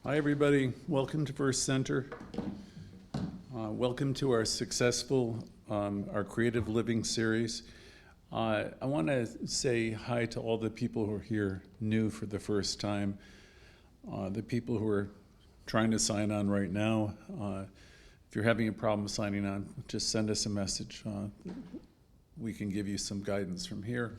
Hi, everybody. Welcome to First Center. Welcome to our successful, our Creative Living series. I want to say hi to all the people who are here new for the first time, the people who are trying to sign on right now. If you're having a problem signing on, just send us a message. We can give you some guidance from here.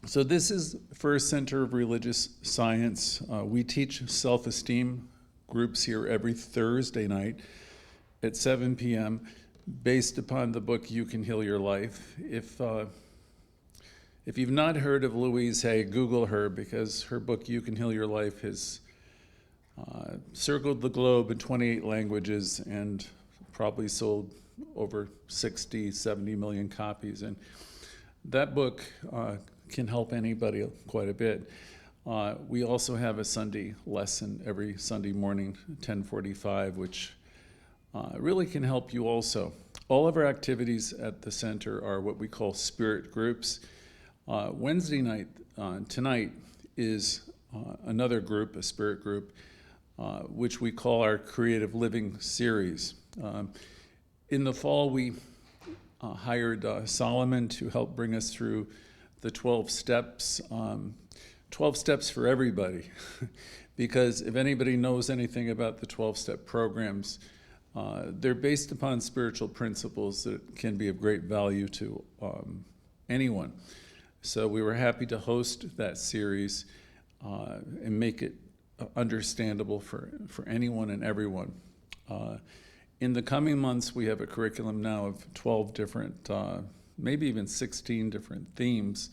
So this is First Center of Religious Science. We teach self-esteem groups here every Thursday night at 7 p.m. based upon the book You Can Heal Your Life. If you've not heard of Louise, hey, Google her, because her book You Can Heal Your Life has circled the globe in 28 languages and probably sold over 60, 70 million copies. And that book can help anybody quite a bit. We also have a Sunday lesson every Sunday morning, 10:45, which really can help you also. All of our activities at the center are what we call spirit groups. Wednesday night, tonight, is another group, a spirit group, which we call our Creative Living series. In the fall, we hired Solomon to help bring us through the 12 steps, 12 steps for everybody. Because if anybody knows anything about the 12-step programs, they're based upon spiritual principles that can be of great value to anyone. So we were happy to host that series and make it understandable for anyone and everyone. In the coming months, we have a curriculum now of 12 different, maybe even 16 different themes,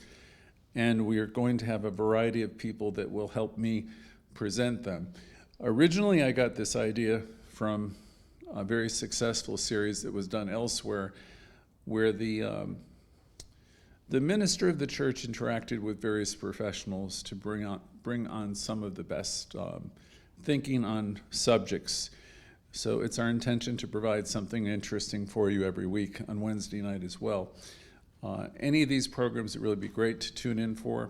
and we are going to have a variety of people that will help me present them. Originally, I got this idea from a very successful series that was done elsewhere, where the minister of the church interacted with various professionals to bring on some of the best thinking on subjects. So it's our intention to provide something interesting for you every week on Wednesday night as well. Any of these programs would really be great to tune in for.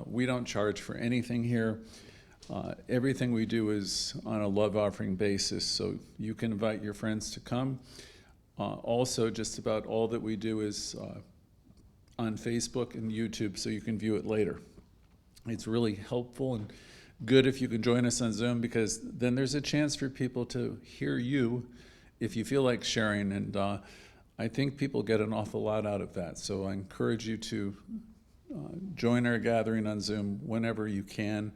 We don't charge for anything here. Everything we do is on a love offering basis, so you can invite your friends to come. Also, just about all that we do is on Facebook and YouTube, so you can view it later. It's really helpful and good if you can join us on Zoom, because then there's a chance for people to hear you if you feel like sharing, and I think people get an awful lot out of that. So I encourage you to join our gathering on Zoom whenever you can.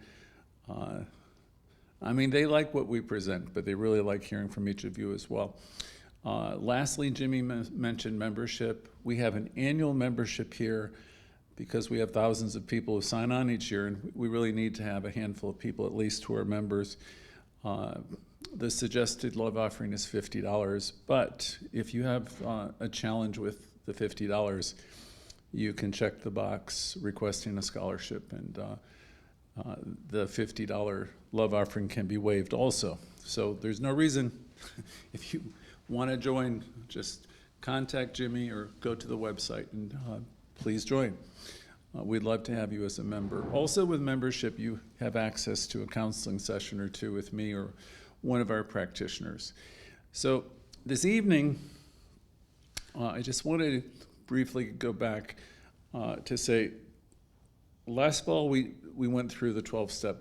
I mean, they like what we present, but they really like hearing from each of you as well. Lastly, Jimmy mentioned membership. We have an annual membership here because we have thousands of people who sign on each year, and we really need to have a handful of people at least who are members. The suggested love offering is $50, but if you have a challenge with the $50, you can check the box requesting a scholarship, and the $50 love offering can be waived also. So there's no reason, if you want to join, just contact Jimmy or go to the website and please join. We'd love to have you as a member. Also with membership, you have access to a counseling session or two with me or one of our practitioners. So this evening, I just wanted to briefly go back to say, last fall we went through the 12-step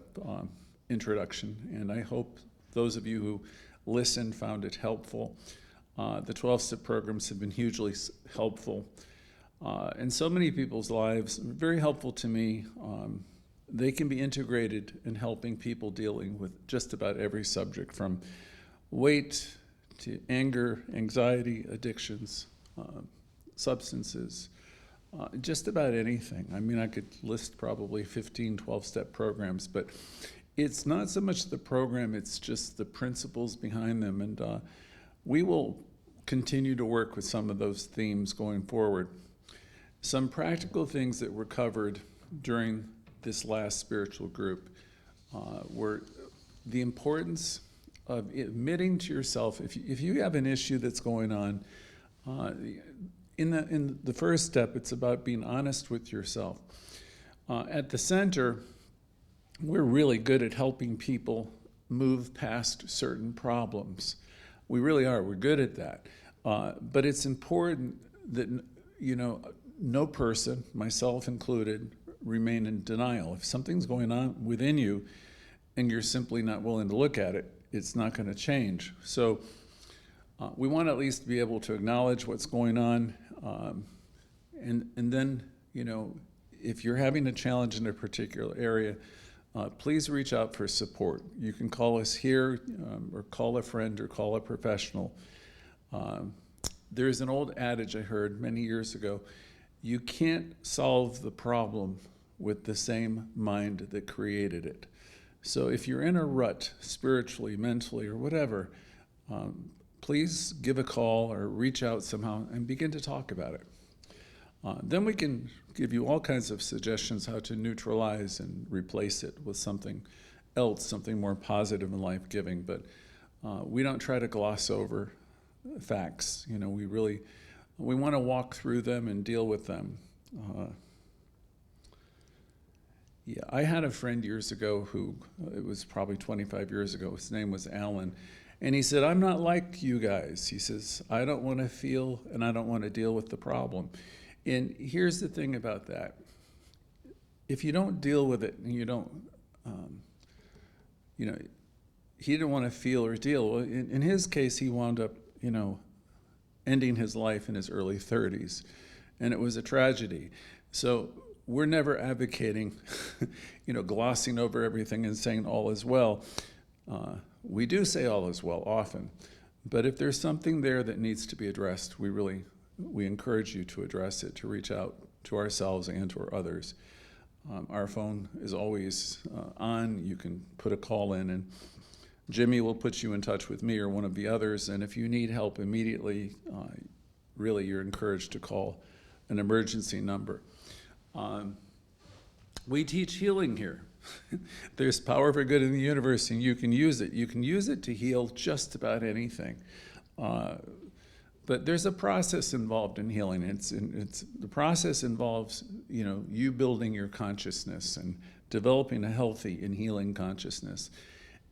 introduction, and I hope those of you who listened found it helpful. The 12-step programs have been hugely helpful in so many people's lives, very helpful to me. They can be integrated in helping people dealing with just about every subject, from weight to anger, anxiety, addictions, substances, just about anything. I mean, I could list probably 15 12-step programs, but it's not so much the program, it's just the principles behind them. And we will continue to work with some of those themes going forward. Some practical things that were covered during this last spiritual group were the importance of admitting to yourself, if you have an issue that's going on, in the first step, it's about being honest with yourself. At the center, we're really good at helping people move past certain problems. We really are. We're good at that. But it's important that, no person, myself included, remain in denial. If something's going on within you and you're simply not willing to look at it, it's not going to change. So we want to at least be able to acknowledge what's going on. And then, if you're having a challenge in a particular area, please reach out for support. You can call us here, or call a friend, or call a professional. There's an old adage I heard many years ago: you can't solve the problem with the same mind that created it. So if you're in a rut, spiritually, mentally, or whatever, please give a call or reach out somehow and begin to talk about it. Then we can give you all kinds of suggestions how to neutralize and replace it with something else, something more positive and life-giving. But we don't try to gloss over facts. We want to walk through them and deal with them. I had a friend years ago who, it was probably 25 years ago, his name was Alan, and he said, "I'm not like you guys." He says, "I don't want to feel and I don't want to deal with the problem." And here's the thing about that. If you don't deal with it and you don't, he didn't want to feel or deal. Well, in his case, he wound up, ending his life in his early 30s. And it was a tragedy. So we're never advocating, glossing over everything and saying all is well. We do say all is well often. But if there's something there that needs to be addressed, we encourage you to address it, to reach out to ourselves and to our others. Our phone is always on. You can put a call in, and Jimmy will put you in touch with me or one of the others. And if you need help immediately, really you're encouraged to call an emergency number. We teach healing here. There's power for good in the universe, and you can use it. You can use it to heal just about anything. But there's a process involved in healing. The process involves, you building your consciousness and developing a healthy and healing consciousness.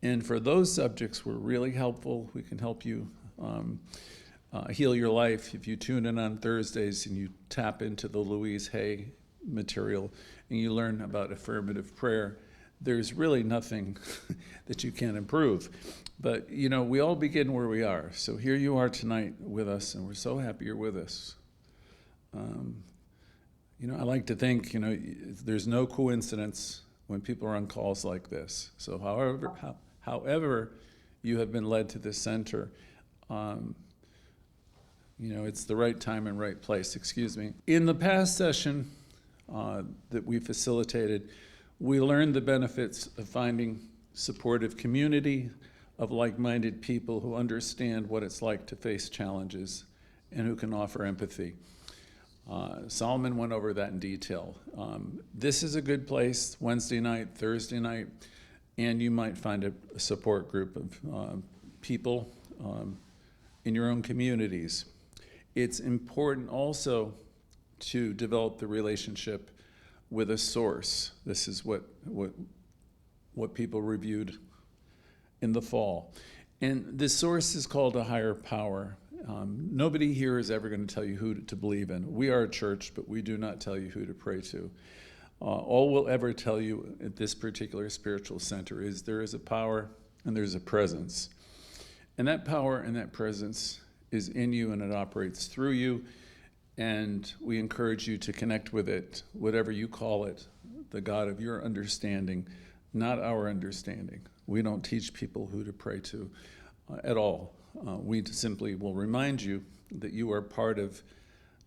And for those subjects, we're really helpful. We can help you heal your life. If you tune in on Thursdays and you tap into the Louise material and you learn about affirmative prayer, there's really nothing that you can't improve. But, we all begin where we are. So here you are tonight with us, and we're so happy you're with us. I like to think, there's no coincidence when people are on calls like this. So however you have been led to this center, it's the right time and right place, In the past session that we facilitated, we learned the benefits of finding supportive community, of like-minded people who understand what it's like to face challenges and who can offer empathy. Solomon went over that in detail. This is a good place, Wednesday night, Thursday night, and you might find a support group of people in your own communities. It's important also to develop the relationship with a source. This is what people reviewed in the fall. And this source is called a higher power. Nobody here is ever going to tell you who to believe in. We are a church, but we do not tell you who to pray to. All we'll ever tell you at this particular spiritual center is there is a power and there's a presence. And that power and that presence is in you and it operates through you. And we encourage you to connect with it, whatever you call it, the God of your understanding, not our understanding. We don't teach people who to pray to at all. We simply will remind you that you are part of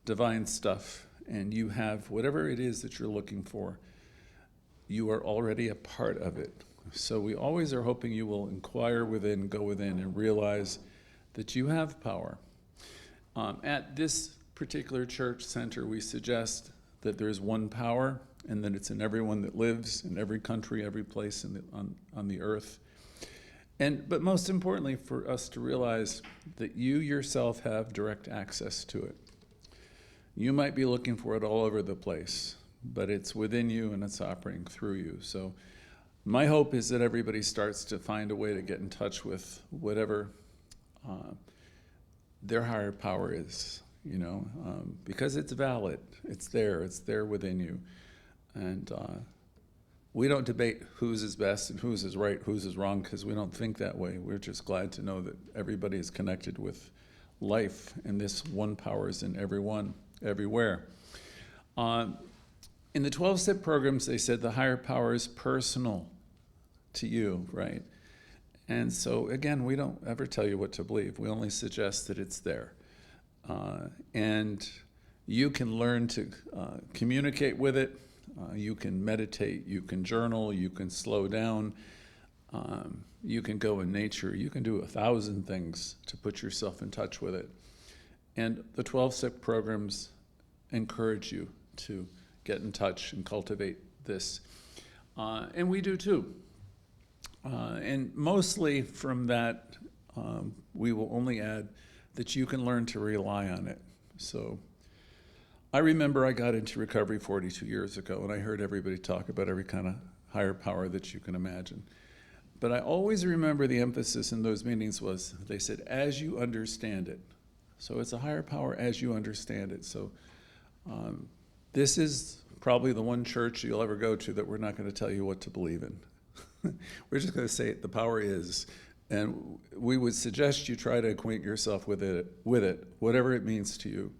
divine stuff and you have whatever it is that you're looking for. You are already a part of it. So we always are hoping you will inquire within, go within, and realize that you have power. At this particular church center, we suggest that there's one power and that it's in everyone that lives, in every country, every place on the earth. But most importantly, for us to realize that you yourself have direct access to it. You might be looking for it all over the place, but it's within you and it's operating through you. So My hope is that everybody starts to find a way to get in touch with whatever their higher power is, because it's valid. It's there within you. And we don't debate whose is best and whose is right, whose is wrong, because we don't think that way. We're just glad to know that everybody is connected with life, and this one power is in everyone, everywhere. In the 12-step programs, they said the higher power is personal to you, right? And so, again, we don't ever tell you what to believe. We only suggest that it's there. And you can learn to communicate with it. You can meditate, you can journal, you can slow down, you can go in nature, you can do 1,000 things to put yourself in touch with it. And the 12-step programs encourage you to get in touch and cultivate this. And we do too. And mostly from that, we will only add that you can learn to rely on it. So I remember I got into recovery 42 years ago, and I heard everybody talk about every kind of higher power that you can imagine. But I always remember the emphasis in those meetings was, they said, as you understand it. So it's a higher power as you understand it. So this is probably the one church you'll ever go to that we're not going to tell you what to believe in. We're just going to say the power is. And we would suggest you try to acquaint yourself with it, whatever it means to you.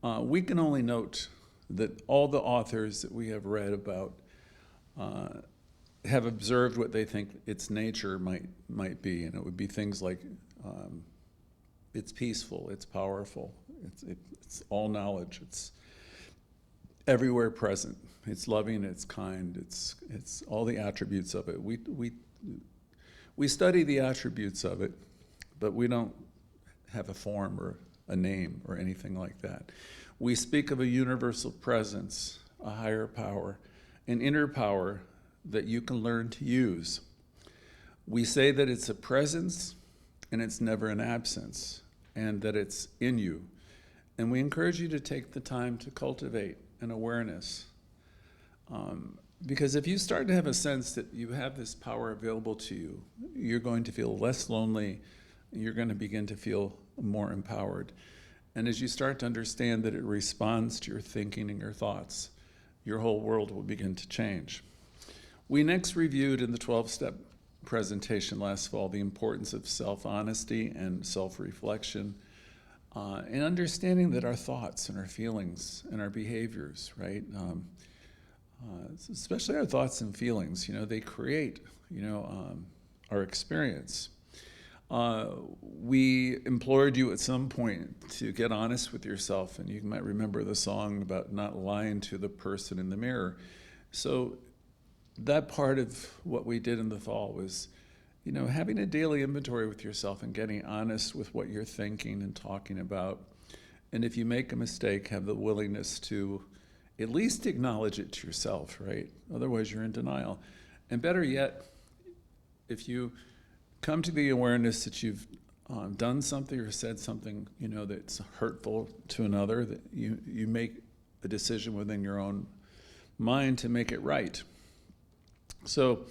We can only note that all the authors that we have read about have observed what they think its nature might be, and it would be things like it's peaceful, it's powerful, it's all knowledge, it's everywhere present, it's loving, it's kind, it's all the attributes of it. We study the attributes of it, but we don't have a form or a name or anything like that. We speak of a universal presence, a higher power, an inner power that you can learn to use. We say that it's a presence and it's never an absence, and that it's in you. And we encourage you to take the time to cultivate an awareness. Because if you start to have a sense that you have this power available to you, you're going to feel less lonely, you're going to begin to feel more empowered. And as you start to understand that it responds to your thinking and your thoughts, your whole world will begin to change. We next reviewed in the 12-step presentation last fall the importance of self-honesty and self-reflection, and understanding that our thoughts and our feelings and our behaviors, right, especially our thoughts and feelings, they create, our experience. We implored you at some point to get honest with yourself, and you might remember the song about not lying to the person in the mirror. So that part of what we did in the fall was, having a daily inventory with yourself and getting honest with what you're thinking and talking about. And if you make a mistake, have the willingness to at least acknowledge it to yourself, right? Otherwise, you're in denial. And better yet, if you come to the awareness that you've done something or said something, that's hurtful to another, that you make a decision within your own mind to make it right. So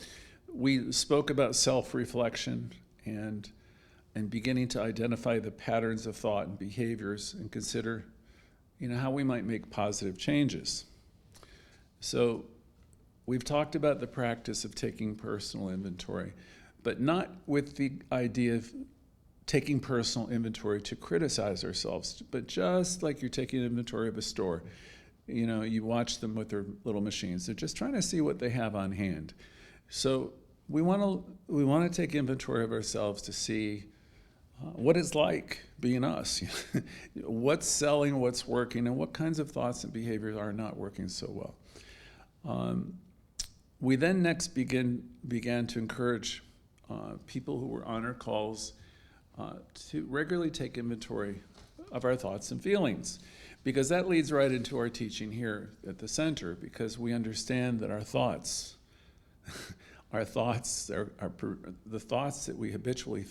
we spoke about self-reflection and beginning to identify the patterns of thought and behaviors and consider, how we might make positive changes. So we've talked about the practice of taking personal inventory, but not with the idea of taking personal inventory to criticize ourselves, but just like you're taking inventory of a store. You watch them with their little machines. They're just trying to see what they have on hand. So we want to take inventory of ourselves to see what it's like being us. What's selling, what's working, and what kinds of thoughts and behaviors are not working so well. We then next began to encourage people who were on our calls to regularly take inventory of our thoughts and feelings, because that leads right into our teaching here at the center, because we understand that our thoughts, the thoughts that we habitually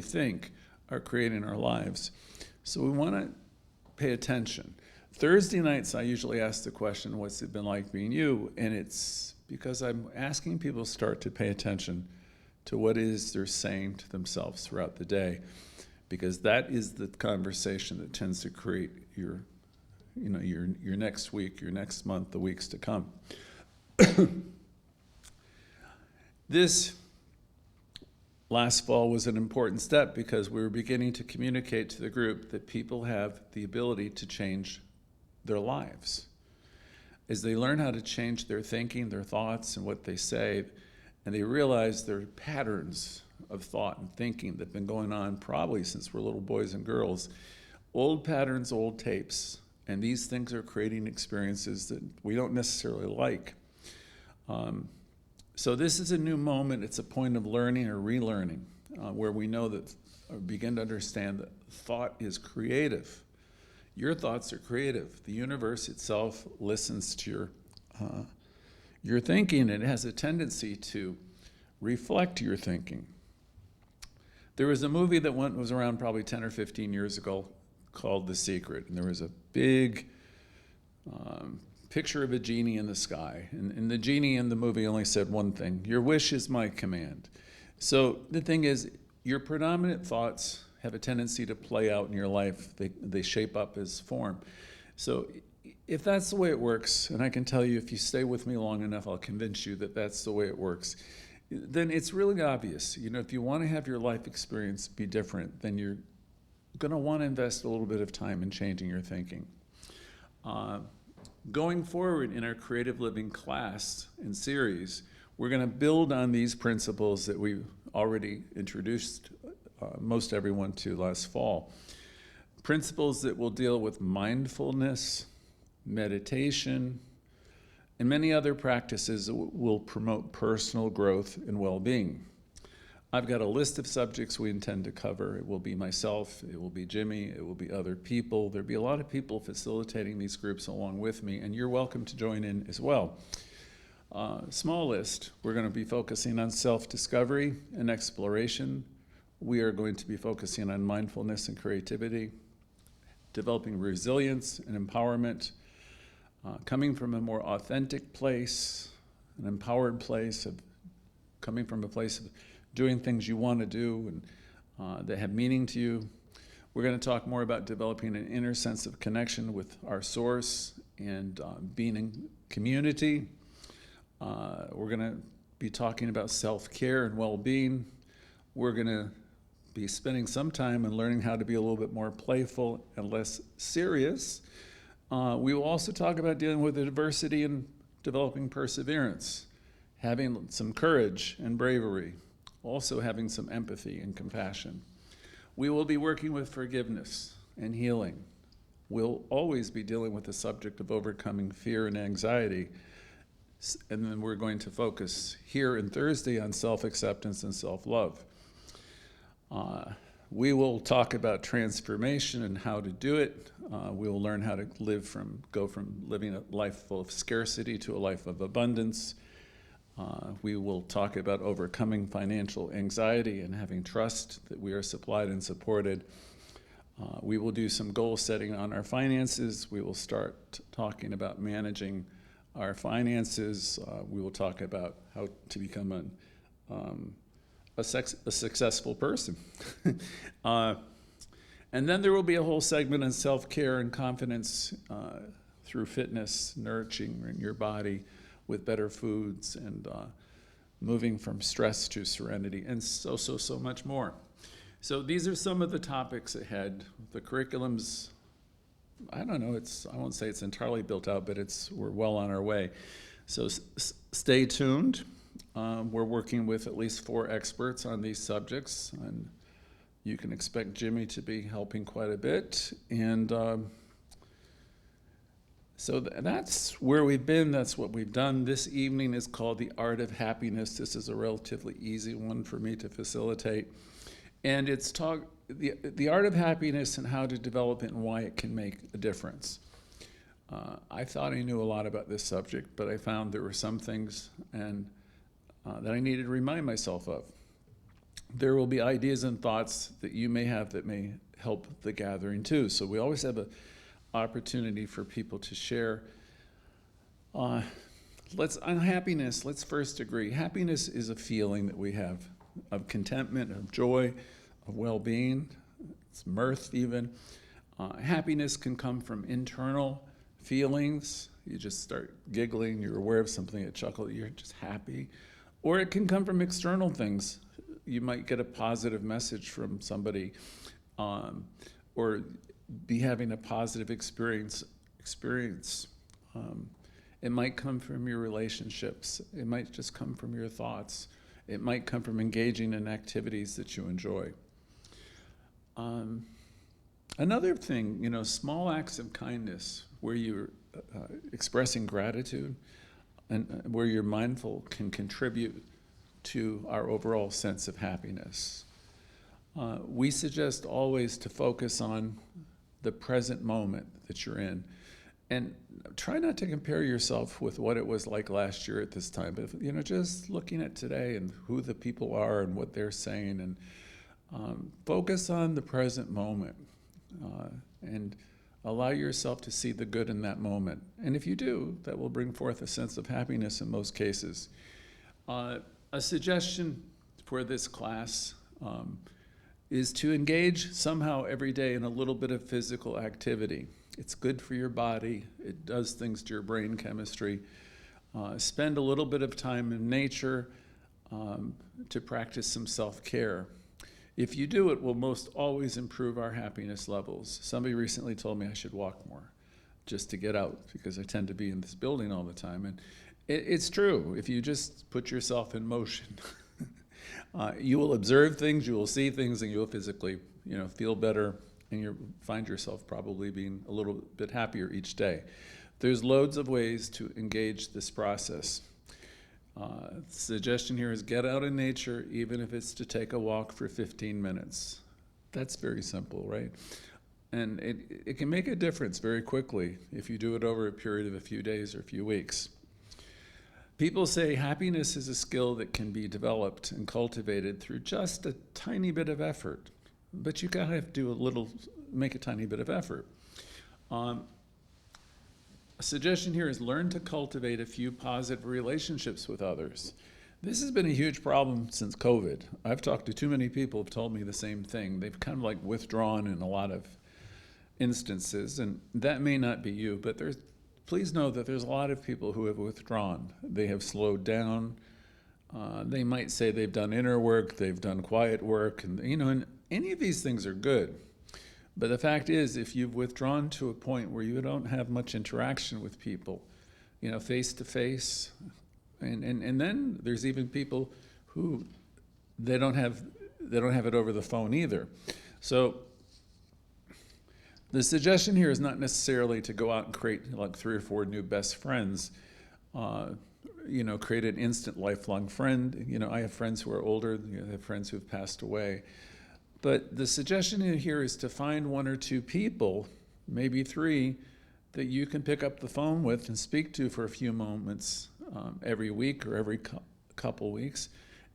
think are creating our lives. So we want to pay attention. Thursday nights, I usually ask the question, what's it been like being you? And it's because I'm asking people to start to pay attention to what it is they're saying to themselves throughout the day, because that is the conversation that tends to create your next week, your next month, the weeks to come. This last fall was an important step because we were beginning to communicate to the group that people have the ability to change their lives. As they learn how to change their thinking, their thoughts, and what they say, and they realize there are patterns of thought and thinking that have been going on probably since we're little boys and girls, old patterns, old tapes, and these things are creating experiences that we don't necessarily like. So this is a new moment. It's a point of learning or relearning, where we know that, begin to understand that thought is creative. Your thoughts are creative. The universe itself listens to your thinking, and it has a tendency to reflect your thinking. There was a movie that was around probably 10 or 15 years ago called The Secret, and there was a big picture of a genie in the sky, and the genie in the movie only said one thing: your wish is my command. So the thing is, your predominant thoughts have a tendency to play out in your life. They shape up as form. So if that's the way it works, and I can tell you if you stay with me long enough, I'll convince you that that's the way it works, then it's really obvious. If you want to have your life experience be different, then you're going to want to invest a little bit of time in changing your thinking. Going forward in our creative living class and series, we're going to build on these principles that we already introduced most everyone to last fall. Principles that will deal with mindfulness, meditation, and many other practices that will promote personal growth and well-being. I've got a list of subjects we intend to cover. It will be myself, it will be Jimmy, it will be other people. There'll be a lot of people facilitating these groups along with me, and you're welcome to join in as well. Small list, we're going to be focusing on self-discovery and exploration. We are going to be focusing on mindfulness and creativity, developing resilience and empowerment, coming from a more authentic place, an empowered place, of coming from a place of doing things you want to do and that have meaning to you. We're going to talk more about developing an inner sense of connection with our source and being in community. We're going to be talking about self-care and well-being. We're going to be spending some time on learning how to be a little bit more playful and less serious. We will also talk about dealing with adversity and developing perseverance, having some courage and bravery, also having some empathy and compassion. We will be working with forgiveness and healing. We'll always be dealing with the subject of overcoming fear and anxiety. And then we're going to focus here in Thursday on self-acceptance and self-love. We will talk about transformation and how to do it. We'll learn how to go from living a life full of scarcity to a life of abundance. We will talk about overcoming financial anxiety and having trust that we are supplied and supported. We will do some goal setting on our finances. We will start talking about managing our finances. We will talk about how to become a successful person. And then there will be a whole segment on self-care and confidence through fitness, nourishing your body with better foods, and moving from stress to serenity, and so much more. So these are some of the topics ahead. The curriculum's, I don't know, I won't say it's entirely built out, but we're well on our way. So stay tuned. We're working with at least 4 experts on these subjects, and you can expect Jimmy to be helping quite a bit. And so that's where we've been, that's what we've done. This evening is called The Art of Happiness. This is a relatively easy one for me to facilitate. And it's the art of happiness and how to develop it and why it can make a difference. I thought I knew a lot about this subject, but I found there were some things that I needed to remind myself of. There will be ideas and thoughts that you may have that may help the gathering too. So we always have an opportunity for people to share. Unhappiness, let's first agree. Happiness is a feeling that we have of contentment, of joy, of well-being. It's mirth even. Happiness can come from internal feelings. You just start giggling, you're aware of something, a chuckle, you're just happy. Or it can come from external things. You might get a positive message from somebody, or be having a positive experience. It might come from your relationships. It might just come from your thoughts. It might come from engaging in activities that you enjoy. Another thing, small acts of kindness where you're expressing gratitude and where you're mindful can contribute to our overall sense of happiness. We suggest always to focus on the present moment that you're in. And try not to compare yourself with what it was like last year at this time, but just looking at today and who the people are and what they're saying, and focus on the present moment, and allow yourself to see the good in that moment. And if you do, that will bring forth a sense of happiness in most cases. A suggestion for this class is to engage somehow every day in a little bit of physical activity. It's good for your body. It does things to your brain chemistry. Spend a little bit of time in nature to practice some self-care. If you do, it will most always improve our happiness levels. Somebody recently told me I should walk more just to get out because I tend to be in this building all the time. And it's true. If you just put yourself in motion, you will observe things, you will see things, and you will physically feel better. And you find yourself probably being a little bit happier each day. There's loads of ways to engage this process. The suggestion here is get out in nature, even if it's to take a walk for 15 minutes. That's very simple, right? And it can make a difference very quickly if you do it over a period of a few days or a few weeks. People say happiness is a skill that can be developed and cultivated through just a tiny bit of effort. But you gotta have to make a tiny bit of effort. A suggestion here is learn to cultivate a few positive relationships with others. This has been a huge problem since COVID. I've talked to too many people who've told me the same thing. They've kind of withdrawn in a lot of instances, and that may not be you, but please know that there's a lot of people who have withdrawn. They have slowed down. They might say they've done inner work, they've done quiet work, and and any of these things are good. But the fact is, if you've withdrawn to a point where you don't have much interaction with people, face to face, and then there's even people who they don't have it over the phone either. So the suggestion here is not necessarily to go out and create 3 or 4 new best friends. Create an instant lifelong friend. I have friends who are older, I have friends who have passed away. But the suggestion here is to find 1 or 2 people, maybe 3, that you can pick up the phone with and speak to for a few moments every week or every couple weeks,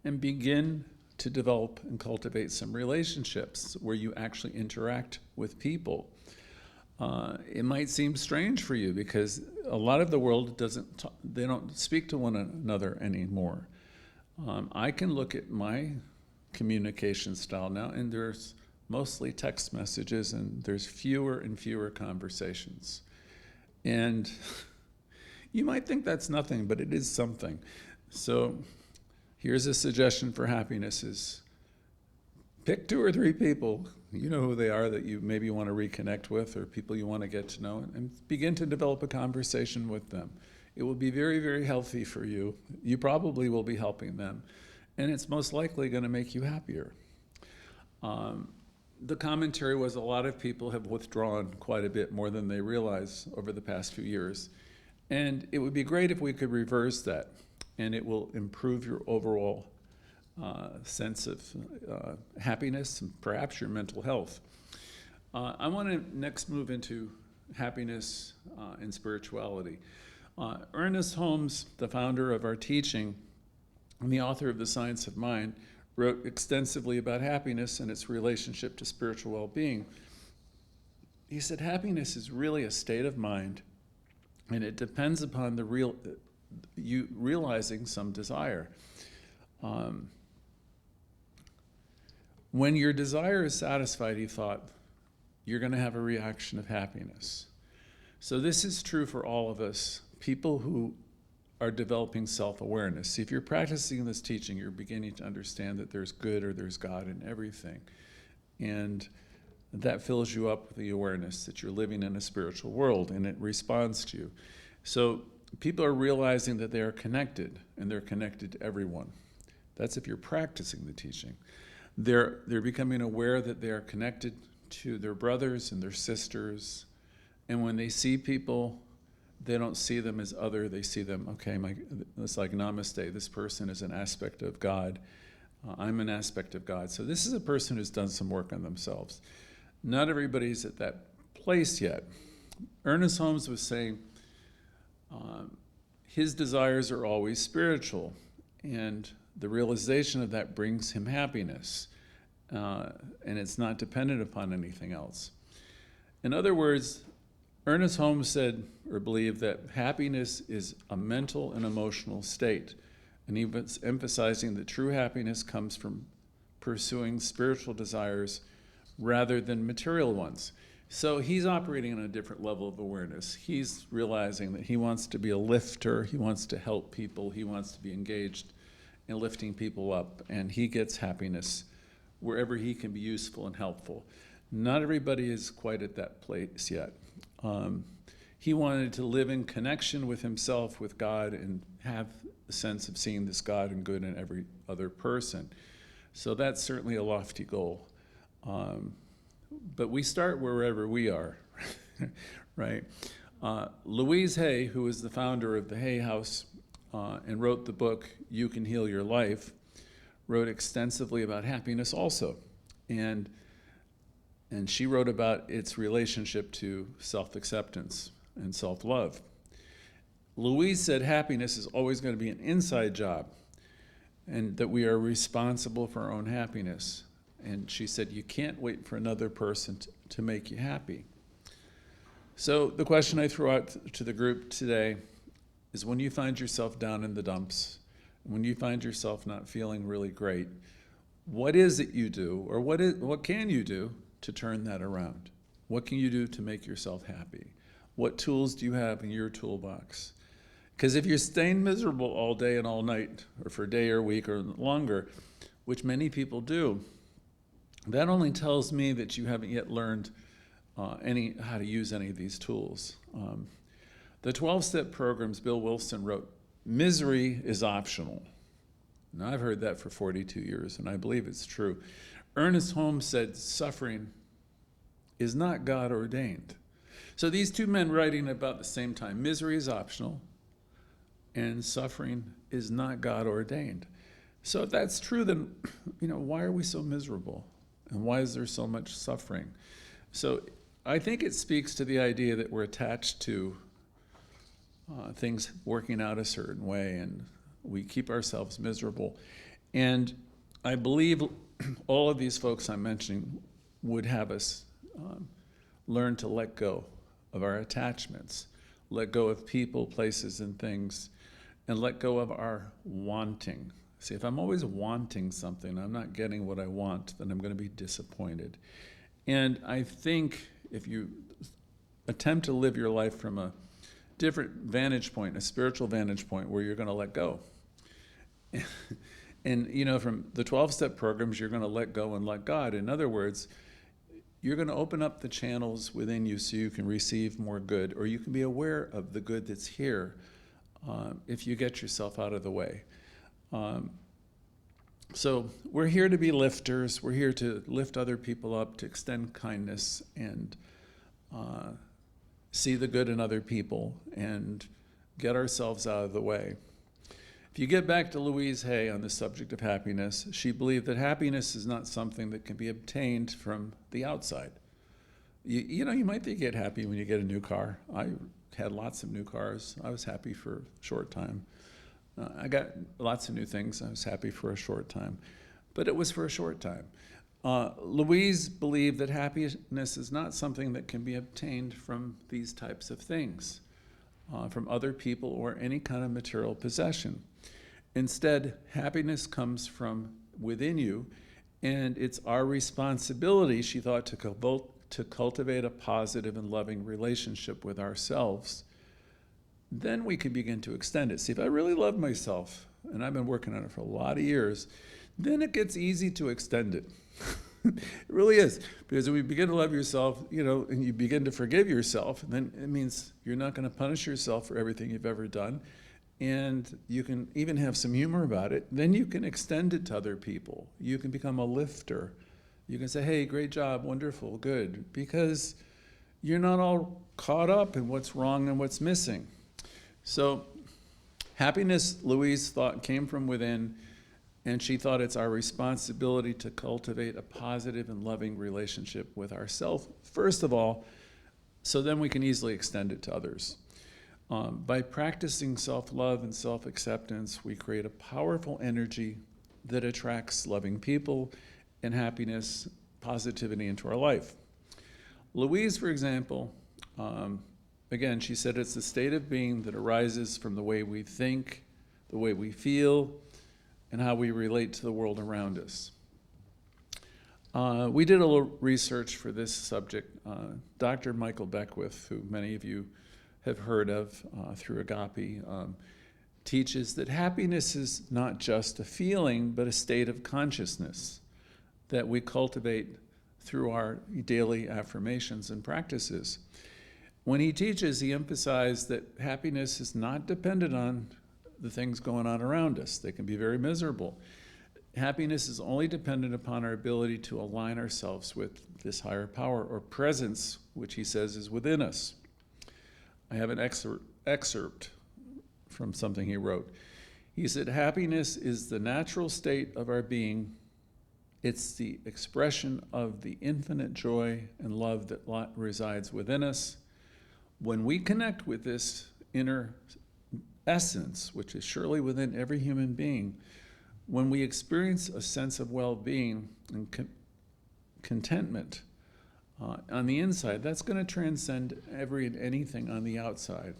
and begin to develop and cultivate some relationships where you actually interact with people. It might seem strange for you because a lot of the world they don't speak to one another anymore. I can look at my communication style now, and there's mostly text messages, and there's fewer and fewer conversations. And you might think that's nothing, but it is something. So here's a suggestion for happiness is pick 2 or 3 people, you know who they are, that you maybe want to reconnect with, or people you want to get to know, and begin to develop a conversation with them. It will be very, very healthy for you. You probably will be helping them, and it's most likely going to make you happier. The commentary was a lot of people have withdrawn quite a bit more than they realize over the past few years, and it would be great if we could reverse that, and it will improve your overall sense of happiness and perhaps your mental health. I want to next move into happiness and spirituality. Ernest Holmes, the founder of our teaching and the author of The Science of Mind, wrote extensively about happiness and its relationship to spiritual well-being. He said happiness is really a state of mind, and it depends upon the you realizing some desire. When your desire is satisfied, he thought, you're going to have a reaction of happiness. So this is true for all of us, people who are developing self-awareness. See, if you're practicing this teaching, you're beginning to understand that there's good or there's God in everything. And that fills you up with the awareness that you're living in a spiritual world, and it responds to you. So people are realizing that they are connected, and they're connected to everyone. That's if you're practicing the teaching. They're becoming aware that they are connected to their brothers and their sisters, and when they see people, they don't see them as other. They see them, okay, it's like namaste. This person is an aspect of God. I'm an aspect of God. So this is a person who's done some work on themselves. Not everybody's at that place yet. Ernest Holmes was saying his desires are always spiritual, and the realization of that brings him happiness, and it's not dependent upon anything else. In other words, Ernest Holmes said or believed that happiness is a mental and emotional state, and he was emphasizing that true happiness comes from pursuing spiritual desires rather than material ones. So he's operating on a different level of awareness. He's realizing that he wants to be a lifter, he wants to help people, he wants to be engaged in lifting people up, and he gets happiness wherever he can be useful and helpful. Not everybody is quite at that place yet. He wanted to live in connection with himself, with God, and have a sense of seeing this God and good in every other person. So that's certainly a lofty goal. But we start wherever we are, right? Louise Hay, who is the founder of the Hay House and wrote the book, You Can Heal Your Life, wrote extensively about happiness also. And she wrote about its relationship to self-acceptance and self-love. Louise said happiness is always going to be an inside job, and that we are responsible for our own happiness. And she said, you can't wait for another person to make you happy. So the question I throw out to the group today is, when you find yourself down in the dumps, when you find yourself not feeling really great, what is it you do, or what can you do to turn that around? What can you do to make yourself happy? What tools do you have in your toolbox? Because if you're staying miserable all day and all night, or for a day or a week or longer, which many people do, that only tells me that you haven't yet learned how to use any of these tools. The 12-step programs, Bill Wilson wrote, misery is optional. Now, I've heard that for 42 years, and I believe it's true. Ernest Holmes said suffering is not God ordained. So these two men writing about the same time, misery is optional, and suffering is not God ordained. So if that's true, then why are we so miserable? And why is there so much suffering? So I think it speaks to the idea that we're attached to things working out a certain way, and we keep ourselves miserable. And I believe all of these folks I'm mentioning would have us learn to let go of our attachments, let go of people, places, and things, and let go of our wanting. See, if I'm always wanting something, I'm not getting what I want, then I'm going to be disappointed. And I think if you attempt to live your life from a different vantage point, a spiritual vantage point, where you're going to let go. And, from the 12-step programs, you're going to let go and let God. In other words, you're going to open up the channels within you so you can receive more good, or you can be aware of the good that's here if you get yourself out of the way. So we're here to be lifters. We're here to lift other people up, to extend kindness, and see the good in other people, and get ourselves out of the way. If you get back to Louise Hay on the subject of happiness, she believed that happiness is not something that can be obtained from the outside. You might think you get happy when you get a new car. I had lots of new cars. I was happy for a short time. I got lots of new things. I was happy for a short time. But it was for a short time. Louise believed that happiness is not something that can be obtained from these types of things. from other people or any kind of material possession. Instead, happiness comes from within you, and it's our responsibility, she thought, to cultivate a positive and loving relationship with ourselves. Then we can begin to extend it. See, if I really love myself, and I've been working on it for a lot of years, then it gets easy to extend it. It really is. Because when you begin to love yourself, and you begin to forgive yourself, then it means you're not going to punish yourself for everything you've ever done. And you can even have some humor about it. Then you can extend it to other people. You can become a lifter. You can say, hey, great job, wonderful, good. Because you're not all caught up in what's wrong and what's missing. So happiness, Louise thought, came from within, and she thought it's our responsibility to cultivate a positive and loving relationship with ourselves, first of all, so then we can easily extend it to others. By practicing self-love and self-acceptance, we create a powerful energy that attracts loving people and happiness, positivity into our life. Louise, for example, again, she said it's a state of being that arises from the way we think, the way we feel, and how we relate to the world around us. We did a little research for this subject. Dr. Michael Beckwith, who many of you have heard of through Agape, teaches that happiness is not just a feeling, but a state of consciousness that we cultivate through our daily affirmations and practices. When he teaches, he emphasized that happiness is not dependent on the things going on around us. They can be very miserable. Happiness is only dependent upon our ability to align ourselves with this higher power or presence, which he says is within us. I have an excerpt from something he wrote. He said, happiness is the natural state of our being. It's the expression of the infinite joy and love that resides within us. When we connect with this inner essence, which is surely within every human being, when we experience a sense of well-being and contentment on the inside, that's going to transcend anything on the outside.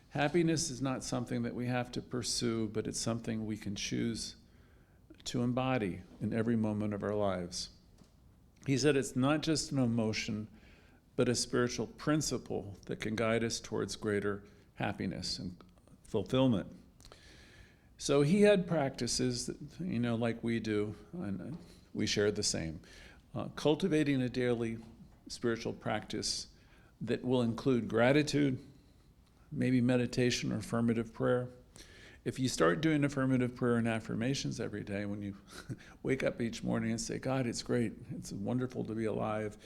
Happiness is not something that we have to pursue, but it's something we can choose to embody in every moment of our lives. He said it's not just an emotion, but a spiritual principle that can guide us towards greater happiness and fulfillment. So he had practices that, like we do, and we share the same. Cultivating a daily spiritual practice that will include gratitude, maybe meditation or affirmative prayer. If you start doing affirmative prayer and affirmations every day, when you wake up each morning and say, God, it's great, it's wonderful to be alive,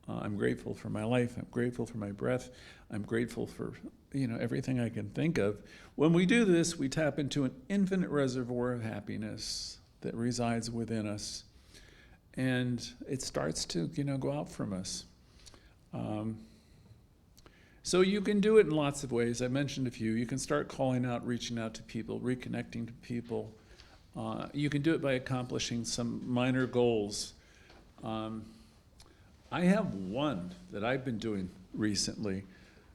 I'm grateful for my life, I'm grateful for my breath, I'm grateful for everything I can think of. When we do this, we tap into an infinite reservoir of happiness that resides within us, and it starts to go out from us. So you can do it in lots of ways. I mentioned a few. You can start calling out, reaching out to people, reconnecting to people. You can do it by accomplishing some minor goals. I have one that I've been doing recently,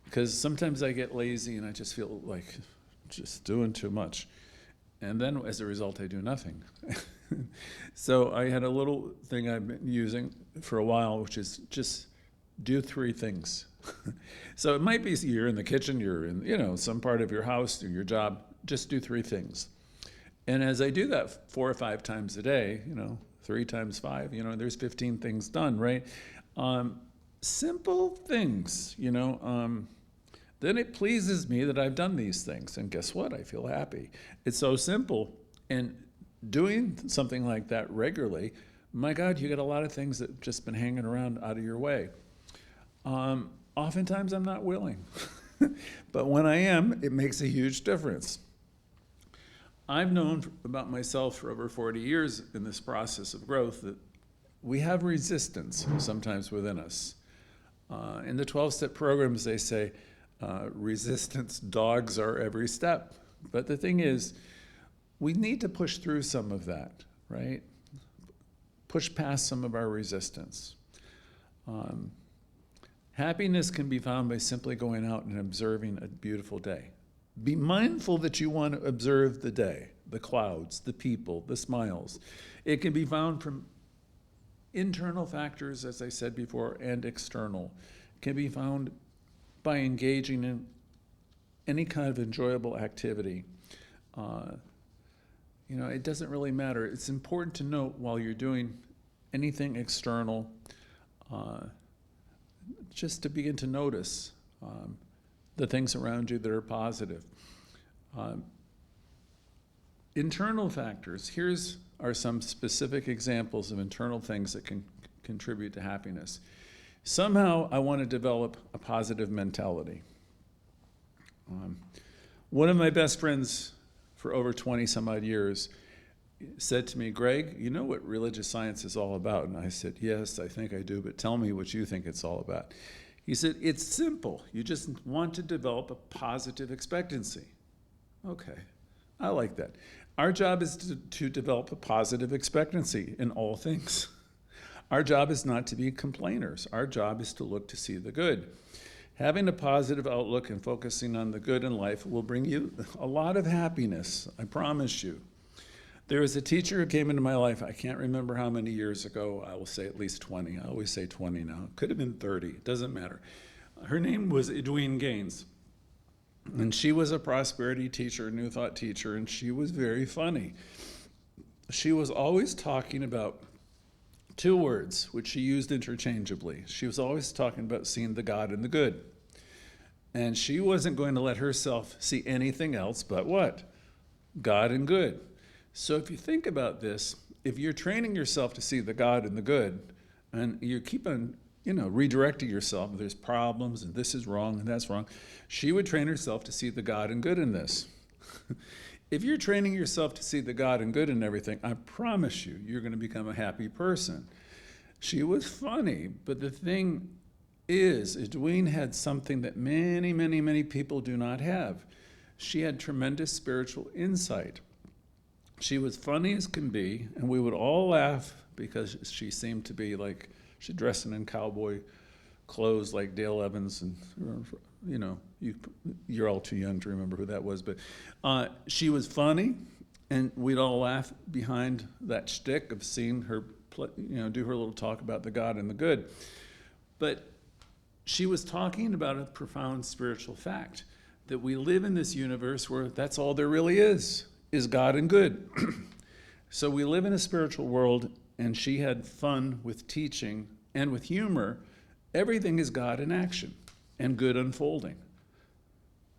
because sometimes I get lazy and I just feel like just doing too much. And then as a result, I do nothing. So I had a little thing I've been using for a while, which is just do 3 things. So it might be you're in the kitchen, you're in some part of your house or your job, just do 3 things. And as I do that 4 or 5 times a day, 3 times 5, there's 15 things done, right? Simple things, then it pleases me that I've done these things. And guess what? I feel happy. It's so simple. And doing something like that regularly, my God, you get a lot of things that have just been hanging around out of your way. Oftentimes I'm not willing, but when I am, it makes a huge difference. I've known about myself for over 40 years in this process of growth that we have resistance sometimes within us. In the 12-step programs, they say resistance dogs our every step. But the thing is, we need to push through some of that, right? Push past some of our resistance. Happiness can be found by simply going out and observing a beautiful day. Be mindful that you want to observe the day, the clouds, the people, the smiles. It can be found from internal factors, as I said before, and external. It can be found by engaging in any kind of enjoyable activity. It doesn't really matter. It's important to note while you're doing anything external, just to begin to notice the things around you that are positive. Internal factors. Here's are some specific examples of internal things that can contribute to happiness. Somehow I want to develop a positive mentality. One of my best friends for over 20 some odd years said to me, "Greg, you know what religious science is all about?" And I said, "Yes, I think I do, but tell me what you think it's all about." He said, "It's simple. You just want to develop a positive expectancy." Okay, I like that. Our job is to develop a positive expectancy in all things. Our job is not to be complainers. Our job is to look to see the good. Having a positive outlook and focusing on the good in life will bring you a lot of happiness, I promise you. There was a teacher who came into my life, I can't remember how many years ago, I will say at least 20. I always say 20 now. It could have been 30, it doesn't matter. Her name was Edwina Gaines. And she was a prosperity teacher, New Thought teacher, and she was very funny. She was always talking about two words, which she used interchangeably. She was always talking about seeing the God in the good. And she wasn't going to let herself see anything else but what? God and good. So if you think about this, if you're training yourself to see the God in the good, and you keep on redirecting yourself, there's problems, and this is wrong, and that's wrong, she would train herself to see the God and good in this. If you're training yourself to see the God and good in everything, I promise you, you're going to become a happy person. She was funny, but the thing is, Edwina had something that many, many, many people do not have. She had tremendous spiritual insight. She was funny as can be, and we would all laugh because she seemed to be like, she'd dressing in cowboy clothes like Dale Evans, and you're all too young to remember who that was, but she was funny, and we'd all laugh behind that shtick of seeing her do her little talk about the God and the good. But she was talking about a profound spiritual fact, that we live in this universe where that's all there really is God and good. So we live in a spiritual world, and she had fun with teaching and with humor. Everything is God in action and good unfolding.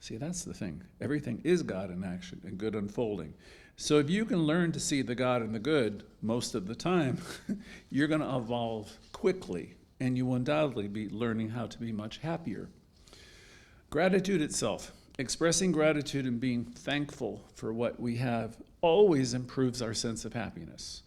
See, that's the thing. Everything is God in action and good unfolding. So if you can learn to see the God in the good most of the time, you're going to evolve quickly, and you will undoubtedly be learning how to be much happier. Gratitude itself. Expressing gratitude and being thankful for what we have always improves our sense of happiness.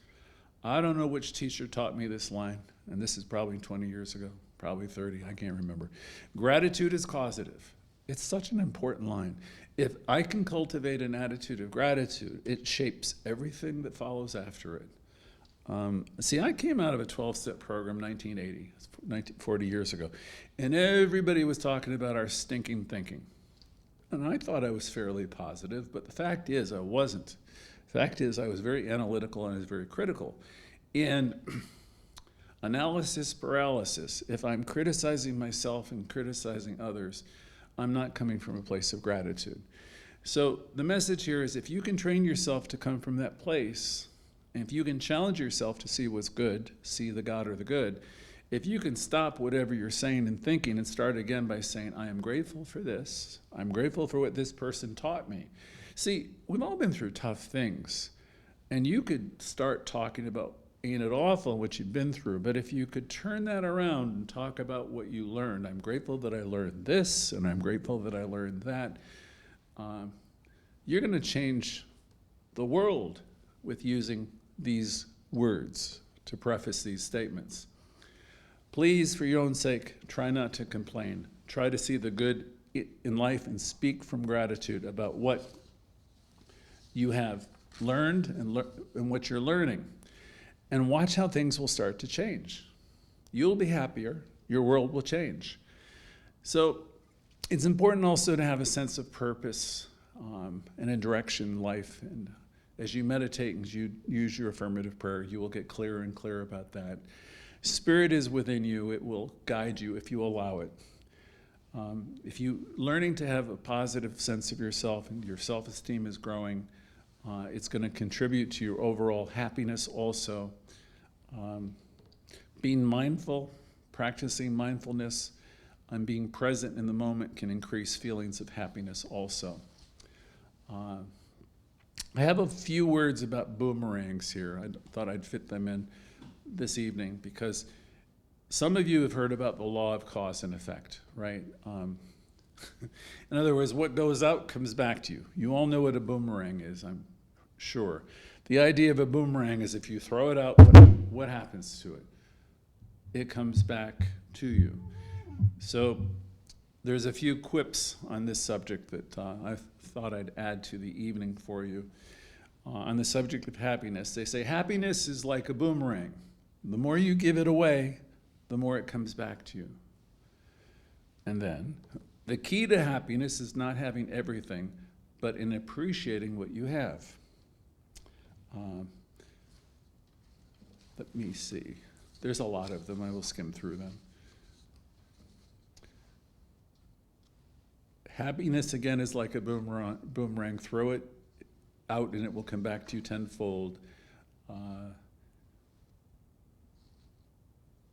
I don't know which teacher taught me this line, and this is probably 20 years ago, probably 30, I can't remember. Gratitude is causative. It's such an important line. If I can cultivate an attitude of gratitude, it shapes everything that follows after it. See, I came out of a 12-step program 1980, 40 years ago, and everybody was talking about our stinking thinking. And I thought I was fairly positive, but the fact is I wasn't. The fact is I was very analytical and I was very critical. And analysis paralysis, if I'm criticizing myself and criticizing others, I'm not coming from a place of gratitude. So the message here is, if you can train yourself to come from that place, and if you can challenge yourself to see what's good, see the God or the good, if you can stop whatever you're saying and thinking and start again by saying, I am grateful for this, I'm grateful for what this person taught me. See, we've all been through tough things, and you could start talking about ain't it awful what you've been through, but if you could turn that around and talk about what you learned, I'm grateful that I learned this, and I'm grateful that I learned that, you're going to change the world with using these words to preface these statements. Please, for your own sake, try not to complain. Try to see the good in life and speak from gratitude about what you have learned and what you're learning. And watch how things will start to change. You'll be happier. Your world will change. So it's important also to have a sense of purpose and a direction in life. And as you meditate and you use your affirmative prayer, you will get clearer and clearer about that. Spirit is within you. It will guide you if you allow it. If you learning to have a positive sense of yourself and your self-esteem is growing, it's going to contribute to your overall happiness also. Being mindful, practicing mindfulness, and being present in the moment can increase feelings of happiness also. I have a few words about boomerangs here. I thought I'd fit them in this evening because some of you have heard about the law of cause and effect, right? In other words, what goes out comes back to you. You all know what a boomerang is, I'm sure. The idea of a boomerang is if you throw it out, what happens to it? It comes back to you. So there's a few quips on this subject that I thought I'd add to the evening for you. On the subject of happiness, they say happiness is like a boomerang. The more you give it away, the more it comes back to you. And then, the key to happiness is not having everything, but in appreciating what you have. Let me see. There's a lot of them. I will skim through them. Happiness, again, is like a boomerang. Throw it out and it will come back to you tenfold.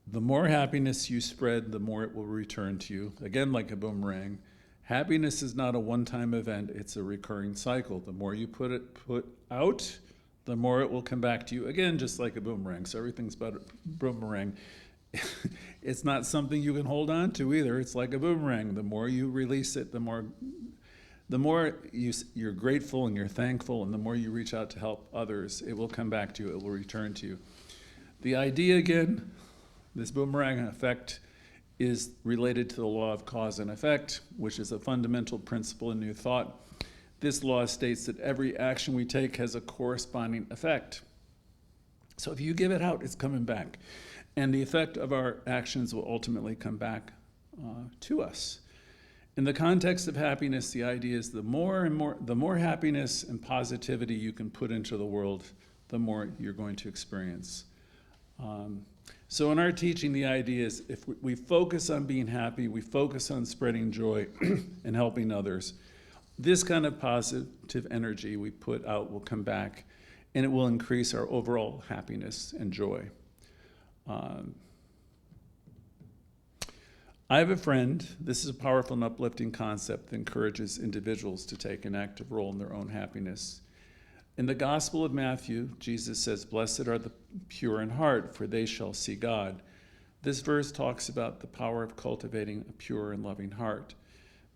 The more happiness you spread, the more it will return to you. Again, like a boomerang. Happiness is not a one-time event, it's a recurring cycle. The more you put out, the more it will come back to you. Again, just like a boomerang. So everything's about a boomerang. It's not something you can hold on to either. It's like a boomerang. The more you release it, the more you're grateful and you're thankful, and the more you reach out to help others, it will come back to you. It will return to you. The idea, again, this boomerang effect is related to the law of cause and effect, which is a fundamental principle in New Thought. This law states that every action we take has a corresponding effect. So if you give it out, it's coming back. And the effect of our actions will ultimately come back to us. In the context of happiness, the idea is the more happiness and positivity you can put into the world, the more you're going to experience. So in our teaching, the idea is if we focus on being happy, we focus on spreading joy and helping others, this kind of positive energy we put out will come back, and it will increase our overall happiness and joy. I have a friend, this is a powerful and uplifting concept that encourages individuals to take an active role in their own happiness. In the Gospel of Matthew, Jesus says, "Blessed are the pure in heart, for they shall see God." This verse talks about the power of cultivating a pure and loving heart.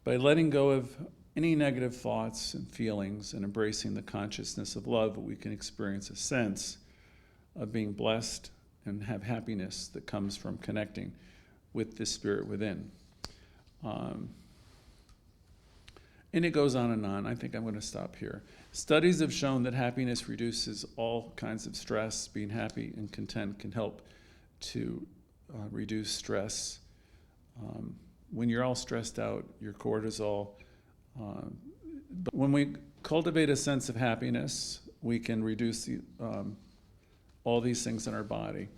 By letting go of any negative thoughts and feelings and embracing the consciousness of love, we can experience a sense of being blessed and have happiness that comes from connecting with the spirit within. And it goes on and on. I think I'm going to stop here. Studies have shown that happiness reduces all kinds of stress. Being happy and content can help to reduce stress. When you're all stressed out, your cortisol. But when we cultivate a sense of happiness, we can reduce all these things in our body.